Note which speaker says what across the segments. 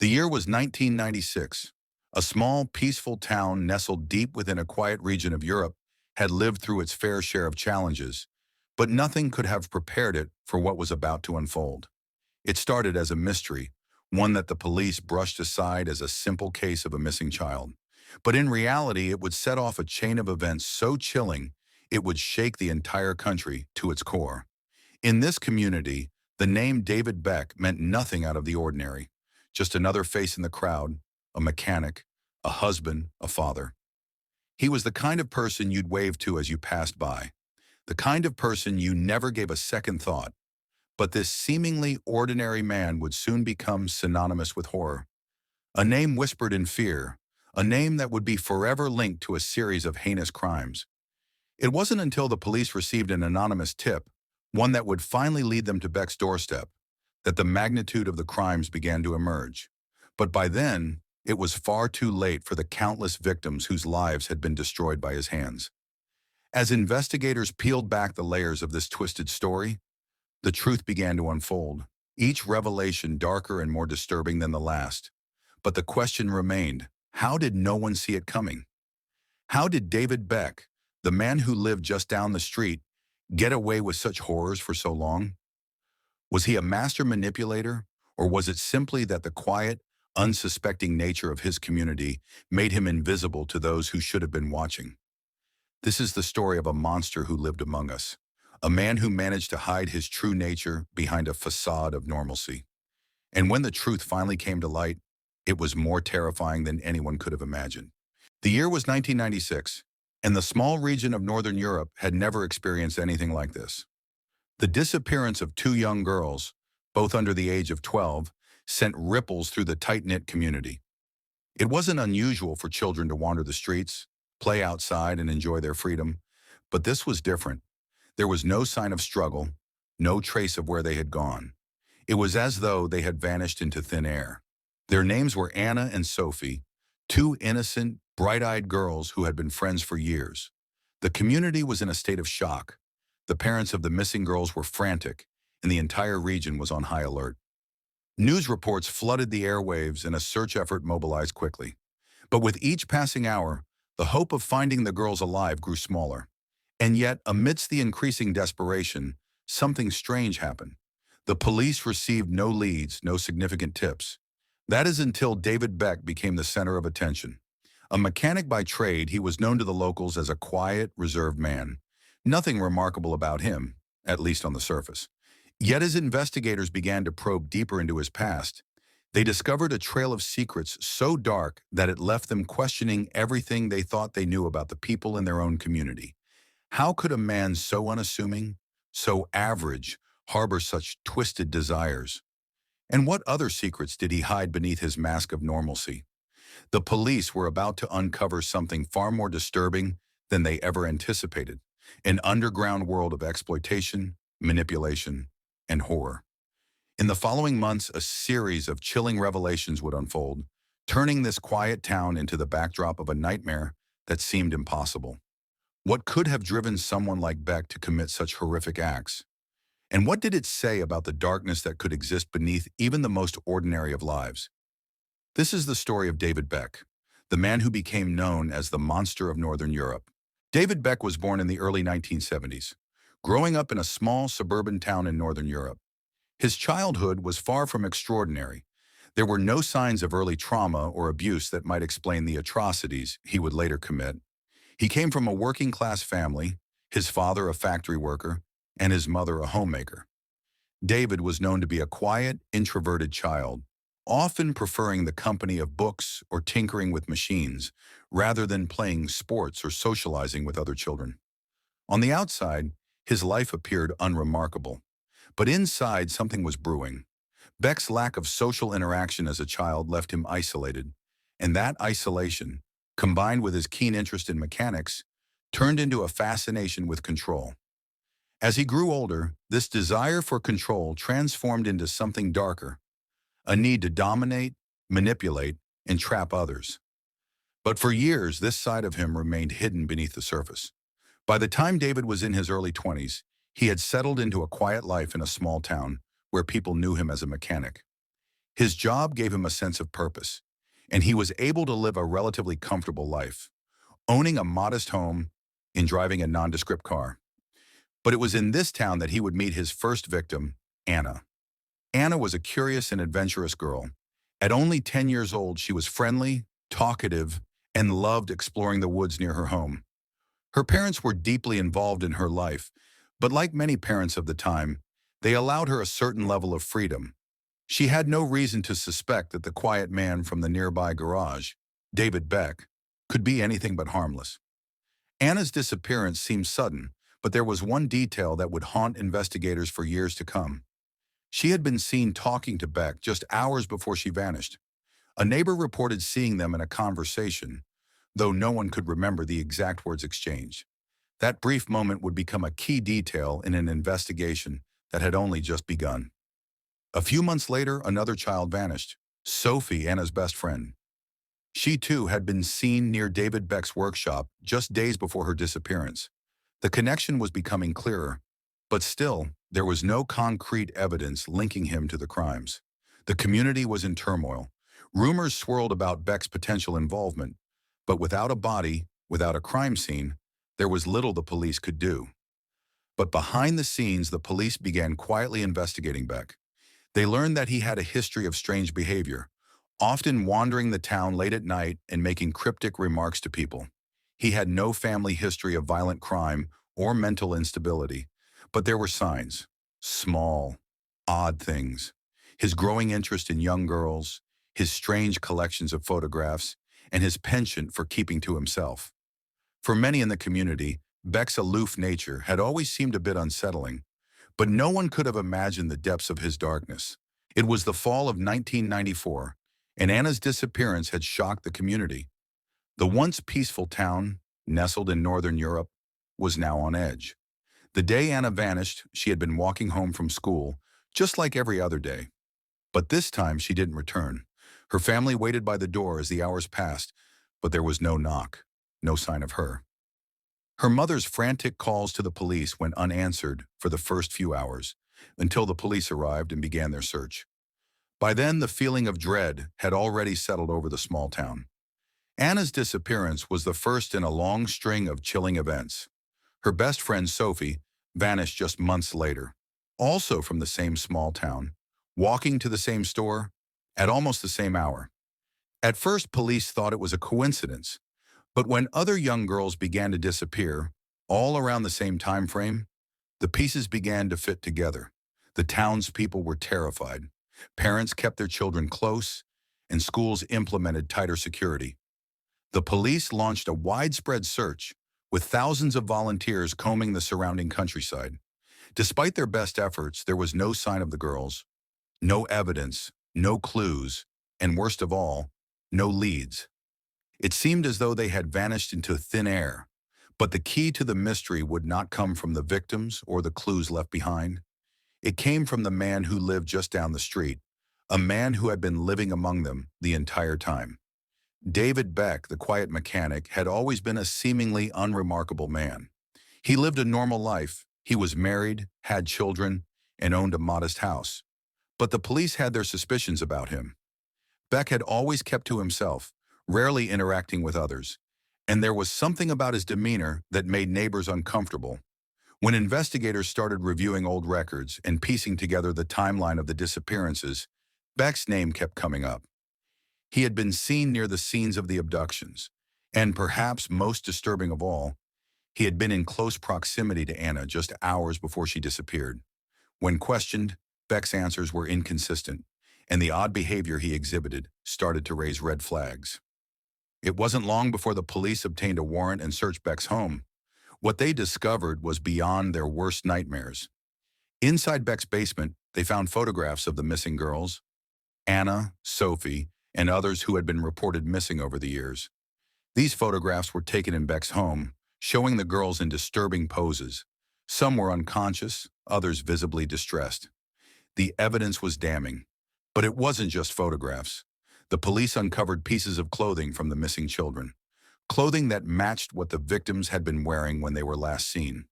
Speaker 1: The year was 1996. A small, peaceful town nestled deep within a quiet region of Europe had lived through its fair share of challenges, but nothing could have prepared it for what was about to unfold. It started as a mystery, one that the police brushed aside as a simple case of a missing child. But in reality, it would set off a chain of events so chilling, it would shake the entire country to its core. In this community, the name David Beck meant nothing out of the ordinary. Just another face in the crowd, a mechanic, a husband, a father. He was the kind of person you'd wave to as you passed by, the kind of person you never gave a second thought. But this seemingly ordinary man would soon become synonymous with horror. A name whispered in fear, a name that would be forever linked to a series of heinous crimes. It wasn't until the police received an anonymous tip, one that would finally lead them to Beck's doorstep, that the magnitude of the crimes began to emerge. But by then, it was far too late for the countless victims whose lives had been destroyed by his hands. As investigators peeled back the layers of this twisted story, the truth began to unfold, each revelation darker and more disturbing than the last. But the question remained, how did no one see it coming? How did David Beck, the man who lived just down the street, get away with such horrors for so long? Was he a master manipulator, or was it simply that the quiet, unsuspecting nature of his community made him invisible to those who should have been watching? This is the story of a monster who lived among us, a man who managed to hide his true nature behind a facade of normalcy. And when the truth finally came to light, it was more terrifying than anyone could have imagined. The year was 1996, and the small region of Northern Europe had never experienced anything like this. The disappearance of two young girls, both under the age of 12, sent ripples through the tight-knit community. It wasn't unusual for children to wander the streets, play outside, and enjoy their freedom, but this was different. There was no sign of struggle, no trace of where they had gone. It was as though they had vanished into thin air. Their names were Anna and Sophie, two innocent, bright-eyed girls who had been friends for years. The community was in a state of shock. The parents of the missing girls were frantic, and the entire region was on high alert. News reports flooded the airwaves and a search effort mobilized quickly. But with each passing hour, the hope of finding the girls alive grew smaller. And yet, amidst the increasing desperation, something strange happened. The police received no leads, no significant tips. That is until David Beck became the center of attention. A mechanic by trade, he was known to the locals as a quiet, reserved man. Nothing remarkable about him, at least on the surface. Yet as investigators began to probe deeper into his past, they discovered a trail of secrets so dark that it left them questioning everything they thought they knew about the people in their own community. How could a man so unassuming, so average, harbor such twisted desires? And what other secrets did he hide beneath his mask of normalcy? The police were about to uncover something far more disturbing than they ever anticipated, an underground world of exploitation, manipulation, and horror. In the following months, a series of chilling revelations would unfold, turning this quiet town into the backdrop of a nightmare that seemed impossible. What could have driven someone like Beck to commit such horrific acts? And what did it say about the darkness that could exist beneath even the most ordinary of lives? This is the story of David Beck, the man who became known as the monster of Northern Europe. David Beck was born in the early 1970s, growing up in a small suburban town in Northern Europe. His childhood was far from extraordinary. There were no signs of early trauma or abuse that might explain the atrocities he would later commit. He came from a working-class family, his father a factory worker, and his mother a homemaker. David was known to be a quiet, introverted child, often preferring the company of books or tinkering with machines, rather than playing sports or socializing with other children. On the outside, his life appeared unremarkable, but inside something was brewing. Beck's lack of social interaction as a child left him isolated, and that isolation, combined with his keen interest in mechanics, turned into a fascination with control. As he grew older, this desire for control transformed into something darker, a need to dominate, manipulate, and trap others. But for years, this side of him remained hidden beneath the surface. By the time David was in his early 20s, he had settled into a quiet life in a small town where people knew him as a mechanic. His job gave him a sense of purpose, and he was able to live a relatively comfortable life, owning a modest home and driving a nondescript car. But it was in this town that he would meet his first victim, Anna. Anna was a curious and adventurous girl. At only 10 years old, she was friendly, talkative, and loved exploring the woods near her home. Her parents were deeply involved in her life, but like many parents of the time, they allowed her a certain level of freedom. She had no reason to suspect that the quiet man from the nearby garage, David Beck, could be anything but harmless. Anna's disappearance seemed sudden, but there was one detail that would haunt investigators for years to come. She had been seen talking to Beck just hours before she vanished. A neighbor reported seeing them in a conversation, though no one could remember the exact words exchanged. That brief moment would become a key detail in an investigation that had only just begun. A few months later, another child vanished, Sophie, Anna's best friend. She too had been seen near David Beck's workshop just days before her disappearance. The connection was becoming clearer, but still, there was no concrete evidence linking him to the crimes. The community was in turmoil. Rumors swirled about Beck's potential involvement, but without a body, without a crime scene, there was little the police could do. But behind the scenes, the police began quietly investigating Beck. They learned that he had a history of strange behavior, often wandering the town late at night and making cryptic remarks to people. He had no family history of violent crime or mental instability, but there were signs, small, odd things. His growing interest in young girls, his strange collections of photographs, and his penchant for keeping to himself. For many in the community, Beck's aloof nature had always seemed a bit unsettling, but no one could have imagined the depths of his darkness. It was the fall of 1994, and Anna's disappearance had shocked the community. The once peaceful town, nestled in northern Europe, was now on edge. The day Anna vanished, she had been walking home from school, just like every other day. But this time she didn't return. Her family waited by the door as the hours passed, but there was no knock, no sign of her. Her mother's frantic calls to the police went unanswered for the first few hours, until the police arrived and began their search. By then, the feeling of dread had already settled over the small town. Anna's disappearance was the first in a long string of chilling events. Her best friend, Sophie, vanished just months later, also from the same small town, walking to the same store at almost the same hour. At first, police thought it was a coincidence, but when other young girls began to disappear, all around the same time frame, the pieces began to fit together. The townspeople were terrified. Parents kept their children close, and schools implemented tighter security. The police launched a widespread search, with thousands of volunteers combing the surrounding countryside. Despite their best efforts, there was no sign of the girls, no evidence, no clues, and worst of all, no leads. It seemed as though they had vanished into thin air, but the key to the mystery would not come from the victims or the clues left behind. It came from the man who lived just down the street, a man who had been living among them the entire time. David Beck, the quiet mechanic, had always been a seemingly unremarkable man. He lived a normal life. He was married, had children, and owned a modest house. But the police had their suspicions about him. Beck had always kept to himself, rarely interacting with others, and there was something about his demeanor that made neighbors uncomfortable. When investigators started reviewing old records and piecing together the timeline of the disappearances, Beck's name kept coming up. He had been seen near the scenes of the abductions, and perhaps most disturbing of all, he had been in close proximity to Anna just hours before she disappeared. When questioned, Beck's answers were inconsistent, and the odd behavior he exhibited started to raise red flags. It wasn't long before the police obtained a warrant and searched Beck's home. What they discovered was beyond their worst nightmares. Inside Beck's basement, they found photographs of the missing girls, Anna, Sophie, and others who had been reported missing over the years. These photographs were taken in Beck's home, showing the girls in disturbing poses. Some were unconscious, others visibly distressed. The evidence was damning, but it wasn't just photographs. The police uncovered pieces of clothing from the missing children, clothing that matched what the victims had been wearing when they were last seen.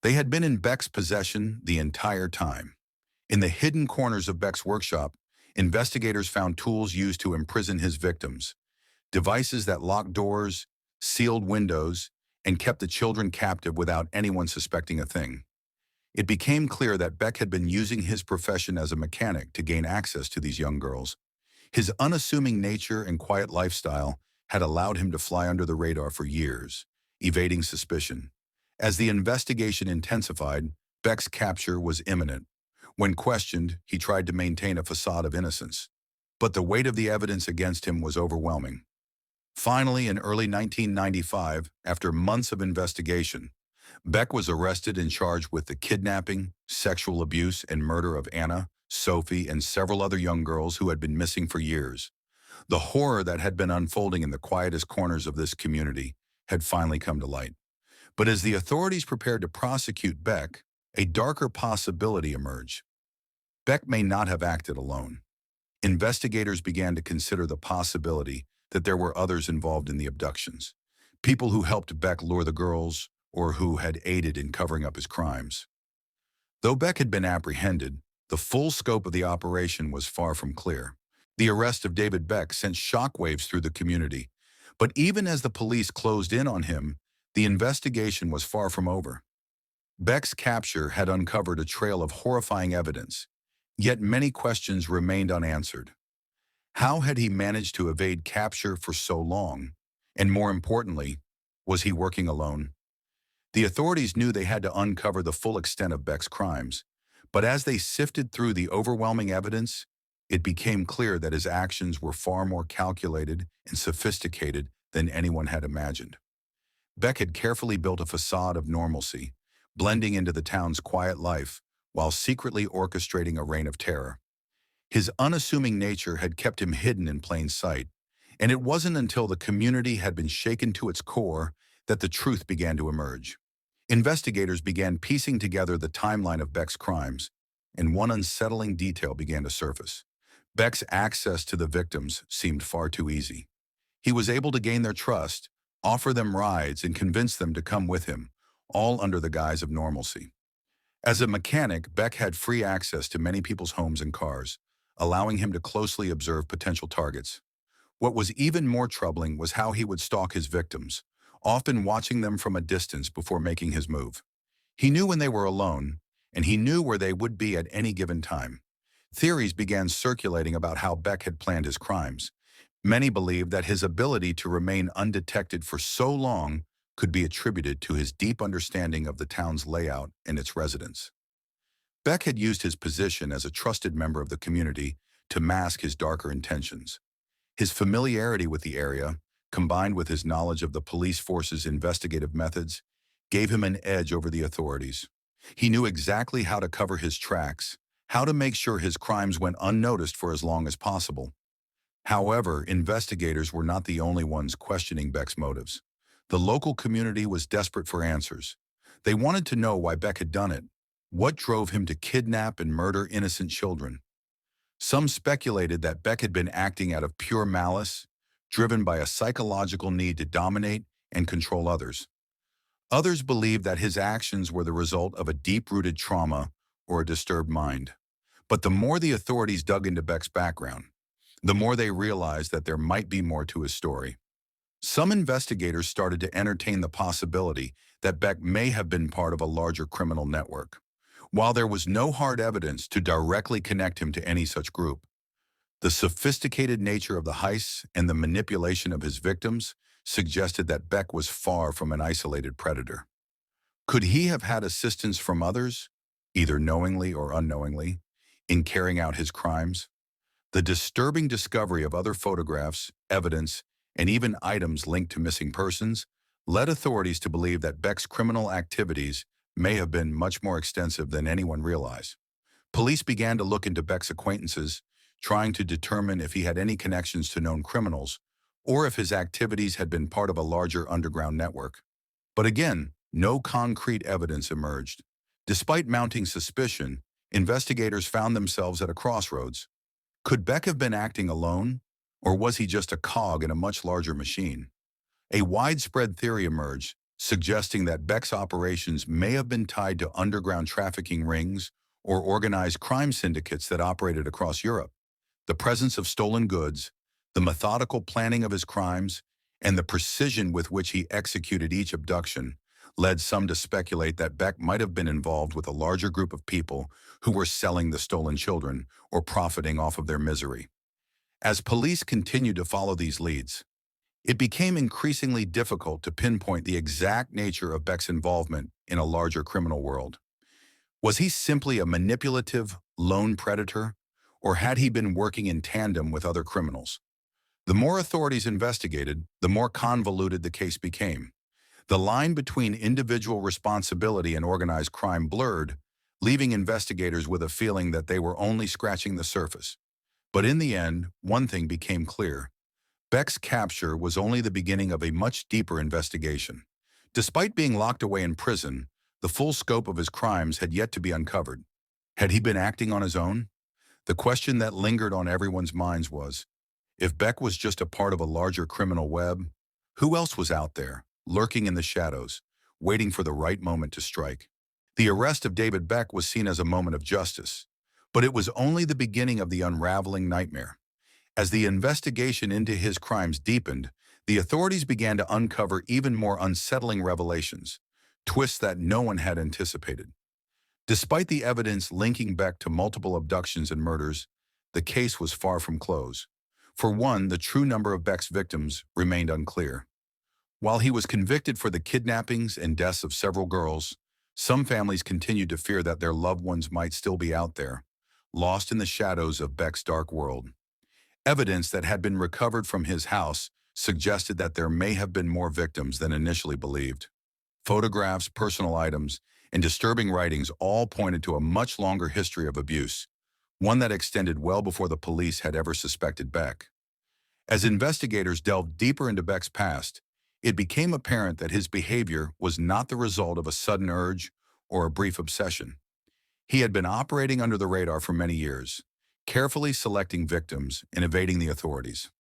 Speaker 1: They had been in Beck's possession the entire time. In the hidden corners of Beck's workshop, Investigators found tools used to imprison his victims, devices that locked doors, sealed windows, and kept the children captive without anyone suspecting a thing. It became clear that Beck had been using his profession as a mechanic to gain access to these young girls. His unassuming nature and quiet lifestyle had allowed him to fly under the radar for years, evading suspicion. As the investigation intensified, Beck's capture was imminent. When questioned, he tried to maintain a facade of innocence. But the weight of the evidence against him was overwhelming. Finally, in early 1995, after months of investigation, Beck was arrested and charged with the kidnapping, sexual abuse, and murder of Anna, Sophie, and several other young girls who had been missing for years. The horror that had been unfolding in the quietest corners of this community had finally come to light. But as the authorities prepared to prosecute Beck, a darker possibility emerged. Beck may not have acted alone. Investigators began to consider the possibility that there were others involved in the abductions, people who helped Beck lure the girls or who had aided in covering up his crimes. Though Beck had been apprehended, the full scope of the operation was far from clear. The arrest of David Beck sent shockwaves through the community, but even as the police closed in on him, the investigation was far from over. Beck's capture had uncovered a trail of horrifying evidence, yet many questions remained unanswered. How had he managed to evade capture for so long? And more importantly, was he working alone? The authorities knew they had to uncover the full extent of Beck's crimes, but as they sifted through the overwhelming evidence, it became clear that his actions were far more calculated and sophisticated than anyone had imagined. Beck had carefully built a facade of normalcy, blending into the town's quiet life while secretly orchestrating a reign of terror. His unassuming nature had kept him hidden in plain sight, and it wasn't until the community had been shaken to its core that the truth began to emerge. Investigators began piecing together the timeline of Beck's crimes, and one unsettling detail began to surface. Beck's access to the victims seemed far too easy. He was able to gain their trust, offer them rides, and convince them to come with him, all under the guise of normalcy. As a mechanic, Beck had free access to many people's homes and cars, allowing him to closely observe potential targets. What was even more troubling was how he would stalk his victims, often watching them from a distance before making his move. He knew when they were alone, and he knew where they would be at any given time. Theories began circulating about how Beck had planned his crimes. Many believed that his ability to remain undetected for so long could be attributed to his deep understanding of the town's layout and its residents. Beck had used his position as a trusted member of the community to mask his darker intentions. His familiarity with the area, combined with his knowledge of the police force's investigative methods, gave him an edge over the authorities. He knew exactly how to cover his tracks, how to make sure his crimes went unnoticed for as long as possible. However, investigators were not the only ones questioning Beck's motives. The local community was desperate for answers. They wanted to know why Beck had done it. What drove him to kidnap and murder innocent children? Some speculated that Beck had been acting out of pure malice, driven by a psychological need to dominate and control others. Others believed that his actions were the result of a deep-rooted trauma or a disturbed mind. But the more the authorities dug into Beck's background, the more they realized that there might be more to his story. Some investigators started to entertain the possibility that Beck may have been part of a larger criminal network. While there was no hard evidence to directly connect him to any such group, the sophisticated nature of the heists and the manipulation of his victims suggested that Beck was far from an isolated predator. Could he have had assistance from others, either knowingly or unknowingly, in carrying out his crimes? The disturbing discovery of other photographs, evidence, and even items linked to missing persons led authorities to believe that Beck's criminal activities may have been much more extensive than anyone realized. Police began to look into Beck's acquaintances, trying to determine if he had any connections to known criminals or if his activities had been part of a larger underground network. But again, no concrete evidence emerged. Despite mounting suspicion, investigators found themselves at a crossroads. Could Beck have been acting alone, or was he just a cog in a much larger machine? A widespread theory emerged, suggesting that Beck's operations may have been tied to underground trafficking rings or organized crime syndicates that operated across Europe. The presence of stolen goods, the methodical planning of his crimes, and the precision with which he executed each abduction led some to speculate that Beck might have been involved with a larger group of people who were selling the stolen children or profiting off of their misery. As police continued to follow these leads, it became increasingly difficult to pinpoint the exact nature of Beck's involvement in a larger criminal world. Was he simply a manipulative, lone predator, or had he been working in tandem with other criminals? The more authorities investigated, the more convoluted the case became. The line between individual responsibility and organized crime blurred, leaving investigators with a feeling that they were only scratching the surface. But in the end, one thing became clear. Beck's capture was only the beginning of a much deeper investigation. Despite being locked away in prison, the full scope of his crimes had yet to be uncovered. Had he been acting on his own? The question that lingered on everyone's minds was, if Beck was just a part of a larger criminal web, who else was out there, lurking in the shadows, waiting for the right moment to strike? The arrest of David Beck was seen as a moment of justice, but it was only the beginning of the unraveling nightmare. As the investigation into his crimes deepened, the authorities began to uncover even more unsettling revelations, twists that no one had anticipated. Despite the evidence linking Beck to multiple abductions and murders, the case was far from closed. For one, the true number of Beck's victims remained unclear. While he was convicted for the kidnappings and deaths of several girls, some families continued to fear that their loved ones might still be out there, lost in the shadows of Beck's dark world. Evidence that had been recovered from his house suggested that there may have been more victims than initially believed. Photographs, personal items, and disturbing writings all pointed to a much longer history of abuse, one that extended well before the police had ever suspected Beck. As investigators delved deeper into Beck's past, it became apparent that his behavior was not the result of a sudden urge or a brief obsession. He had been operating under the radar for many years, carefully selecting victims and evading the authorities.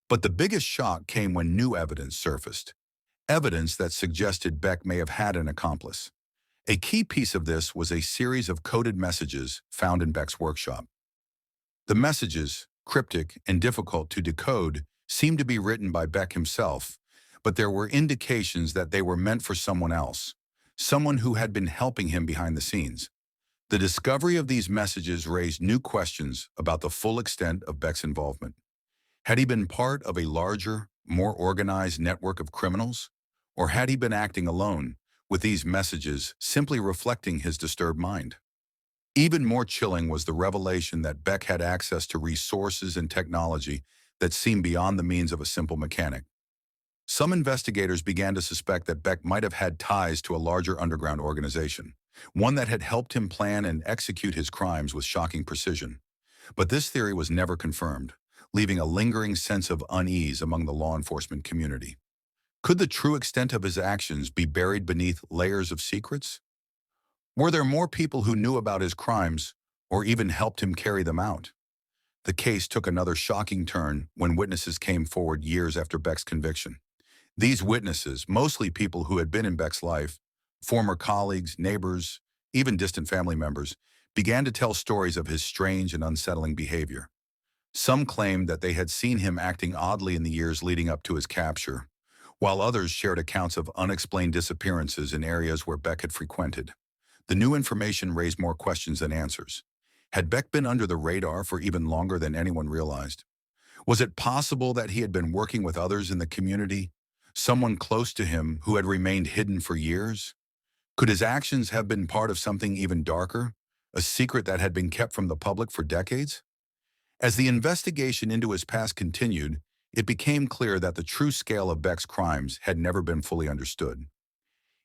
Speaker 1: But the biggest shock came when new evidence surfaced, evidence that suggested Beck may have had an accomplice. A key piece of this was a series of coded messages found in Beck's workshop. The messages, cryptic and difficult to decode, seemed to be written by Beck himself, but there were indications that they were meant for someone else, someone who had been helping him behind the scenes. The discovery of these messages raised new questions about the full extent of Beck's involvement. Had he been part of a larger, more organized network of criminals? Or had he been acting alone, with these messages simply reflecting his disturbed mind? Even more chilling was the revelation that Beck had access to resources and technology that seemed beyond the means of a simple mechanic. Some investigators began to suspect that Beck might have had ties to a larger underground organization, one that had helped him plan and execute his crimes with shocking precision. But this theory was never confirmed, leaving a lingering sense of unease among the law enforcement community. Could the true extent of his actions be buried beneath layers of secrets? Were there more people who knew about his crimes or even helped him carry them out? The case took another shocking turn when witnesses came forward years after Beck's conviction. These witnesses, mostly people who had been in Beck's life, former colleagues, neighbors, even distant family members, began to tell stories of his strange and unsettling behavior. Some claimed that they had seen him acting oddly in the years leading up to his capture, while others shared accounts of unexplained disappearances in areas where Beck had frequented. The new information raised more questions than answers. Had Beck been under the radar for even longer than anyone realized? Was it possible that he had been working with others in the community, someone close to him who had remained hidden for years? Could his actions have been part of something even darker, a secret that had been kept from the public for decades? As the investigation into his past continued, it became clear that the true scale of Beck's crimes had never been fully understood.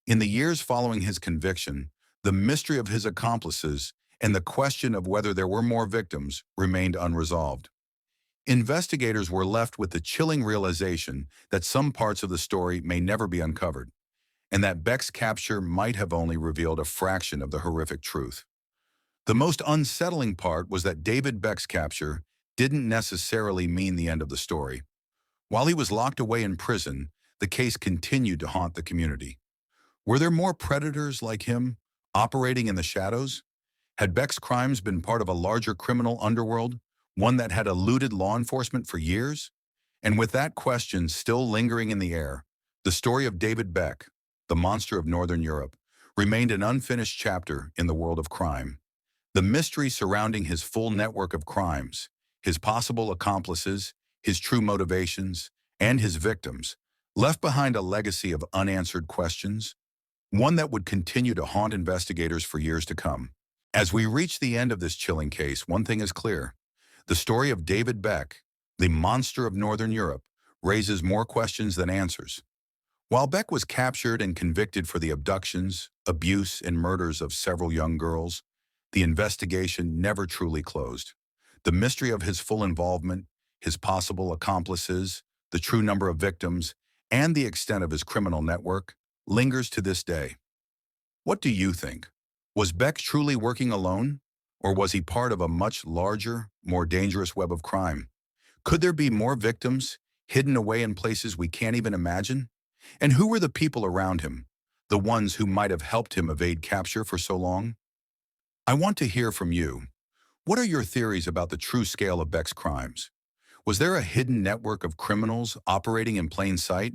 Speaker 1: In the years following his conviction, the mystery of his accomplices and the question of whether there were more victims remained unresolved. Investigators were left with the chilling realization that some parts of the story may never be uncovered, and that Beck's capture might have only revealed a fraction of the horrific truth. The most unsettling part was that David Beck's capture didn't necessarily mean the end of the story. While he was locked away in prison, the case continued to haunt the community. Were there more predators like him, operating in the shadows? Had Beck's crimes been part of a larger criminal underworld, one that had eluded law enforcement for years? And with that question still lingering in the air, the story of David Beck, the monster of Northern Europe, remained an unfinished chapter in the world of crime. The mystery surrounding his full network of crimes, his possible accomplices, his true motivations, and his victims, left behind a legacy of unanswered questions, one that would continue to haunt investigators for years to come. As we reach the end of this chilling case, one thing is clear. The story of David Beck, the monster of Northern Europe, raises more questions than answers. While Beck was captured and convicted for the abductions, abuse, and murders of several young girls, the investigation never truly closed. The mystery of his full involvement, his possible accomplices, the true number of victims, and the extent of his criminal network lingers to this day. What do you think? Was Beck truly working alone? Or was he part of a much larger, more dangerous web of crime? Could there be more victims, hidden away in places we can't even imagine? And who were the people around him, the ones who might have helped him evade capture for so long? I want to hear from you. What are your theories about the true scale of Beck's crimes? Was there a hidden network of criminals operating in plain sight?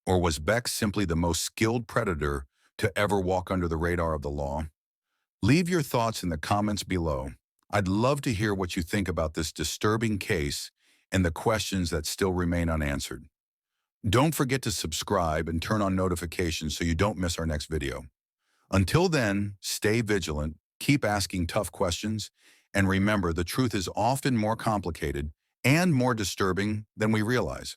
Speaker 1: Or was Beck simply the most skilled predator to ever walk under the radar of the law? Leave your thoughts in the comments below. I'd love to hear what you think about this disturbing case and the questions that still remain unanswered. Don't forget to subscribe and turn on notifications so you don't miss our next video. Until then, stay vigilant, keep asking tough questions, and remember the truth is often more complicated and more disturbing than we realize.